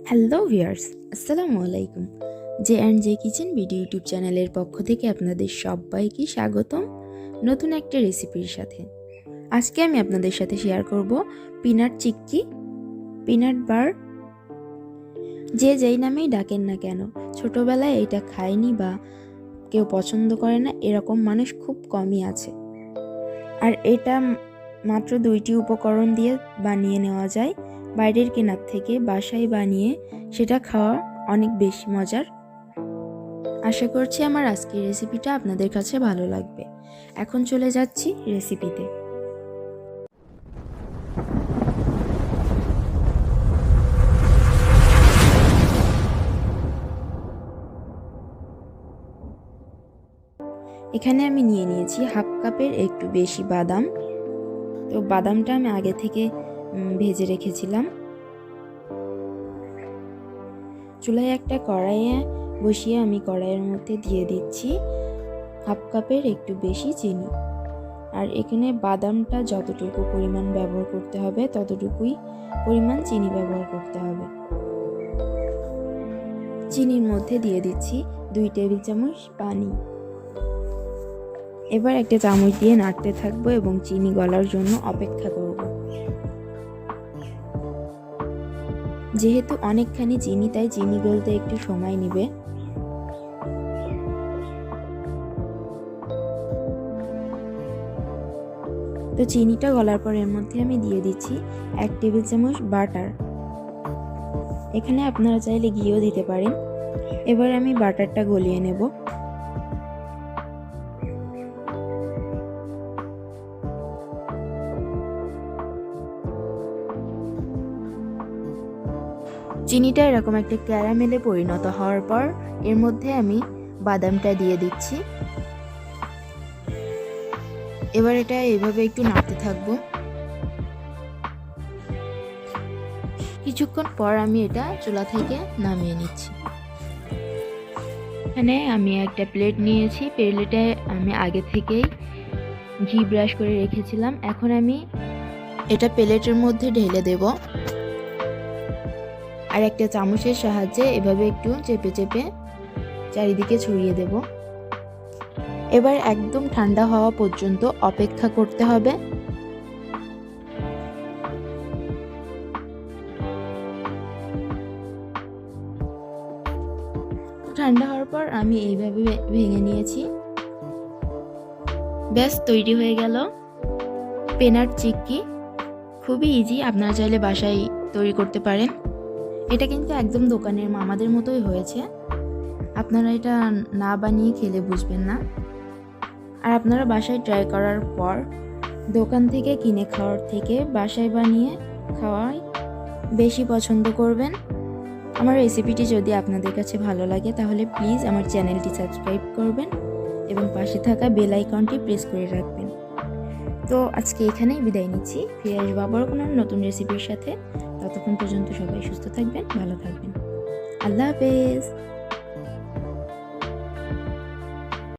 Hello viewers, আসসালামু আলাইকুম। J and J kitchen video YouTube চ্যানেলের পক্ষ থেকে আপনাদের সবাইকে স্বাগতম নতুন একটা রেসিপির সাথে। আজকে আমি আপনাদের সাথে শেয়ার করব পিনাট চিক্কি, পিনাট বার। যে যেই নামেই ডাকেন না কেন, ছোটবেলায় এটা খায়নি বা কেউ পছন্দ করে না এরকম মানুষ খুব কমই আছে। আর এটা মাত্র 2টি উপকরণ দিয়ে বানিয়ে নেওয়া যায়। বাইরের কেনার থেকে বাসায় বানিয়ে সেটা খাওয়া অনেক বেশি মজার। আশা করছি আমার আজকের রেসিপিটা আপনাদের কাছে ভালো লাগবে। এখন চলে যাচ্ছি রেসিপিতে। এখানে আমি নিয়ে নিয়েছি হাফ কাপের একটু বেশি বাদাম। তো বাদামটা আমি আগে থেকে ভেজে রেখেছিলাম। চুলায় একটা কড়াইয়ে বসিয়ে আমি কড়াইয়ের মধ্যে দিয়ে দিচ্ছি হাফ কাপের একটু বেশি চিনি। আর এখানে বাদামটা যতটুকু পরিমাণ ব্যবহার করতে হবে ততটুকুই পরিমাণ চিনি ব্যবহার করতে হবে। চিনির মধ্যে দিয়ে দিচ্ছি 2 টেবিল চামচ পানি। এবার একটা চামচ দিয়ে নাড়তে থাকবো এবং চিনি গলার জন্য অপেক্ষা করব। যেহেতু অনেকখানি চিনি তাই চিনি গলতে একটু সময় নেবে। তো চিনিটা গলার পর এর মধ্যে আমি দিয়ে দিচ্ছি 1 টেবিল চামচ বাটার। এখানে আপনারা চাইলে ঘিও দিতে পারেন। এবার আমি বাটারটা গলিয়ে নেব। চিনিটা এরকম একটা ক্যারামেলে পরিণত হওয়ার পর এর মধ্যে আমি বাদামটা দিয়ে দিচ্ছি। এবার এটা এইভাবে একটু নাড়তে থাকবো। কিছুক্ষণ পর আমি এটা চুলা থেকে নামিয়ে নিচ্ছি। এখানে আমি একটা প্লেট নিয়েছি। প্লেটে আমি আগে থেকেই ঘি ব্রাশ করে রেখেছিলাম। এখন আমি এটা প্লেটের মধ্যে ঢেলে দেব। আর একটা চামচের সাহায্যে এভাবে একটু চেপে চেপে চারিদিকে ছড়িয়ে দেব। এবার একদম ঠান্ডা হওয়া পর্যন্ত অপেক্ষা করতে হবে। ঠান্ডা হওয়ার পর আমি এইভাবে ভেঙে নিয়েছি। ব্যাস তৈরি হয়ে গেল পিনাট চিক্কি। খুবই ইজি, আপনারা চাইলে বাসায় তৈরি করতে পারেন। এটা কিন্তু একদম দোকানের মামাদের মতোই হয়েছে। আপনারা এটা না বানিয়ে খেলে বুঝবেন না। আর আপনারা বাসায় ট্রাই করার পর দোকান থেকে কিনে খাওয়ার থেকে বাসায় বানিয়ে খাওয়াই বেশি পছন্দ করবেন। আমার রেসিপিটি যদি আপনাদের কাছে ভালো লাগে তাহলে প্লিজ আমার চ্যানেলটি সাবস্ক্রাইব করবেন এবং পাশে থাকা বেল আইকনটি প্রেস করে রাখবেন। তো আজকে এখানেই বিদায় নিচ্ছি। ফিরে আসবো আবার কোনো নতুন রেসিপির সাথে। ততক্ষণ পর্যন্ত সবাই সুস্থ থাকবেন, ভালো থাকবেন। আল্লাহ হাফেজ।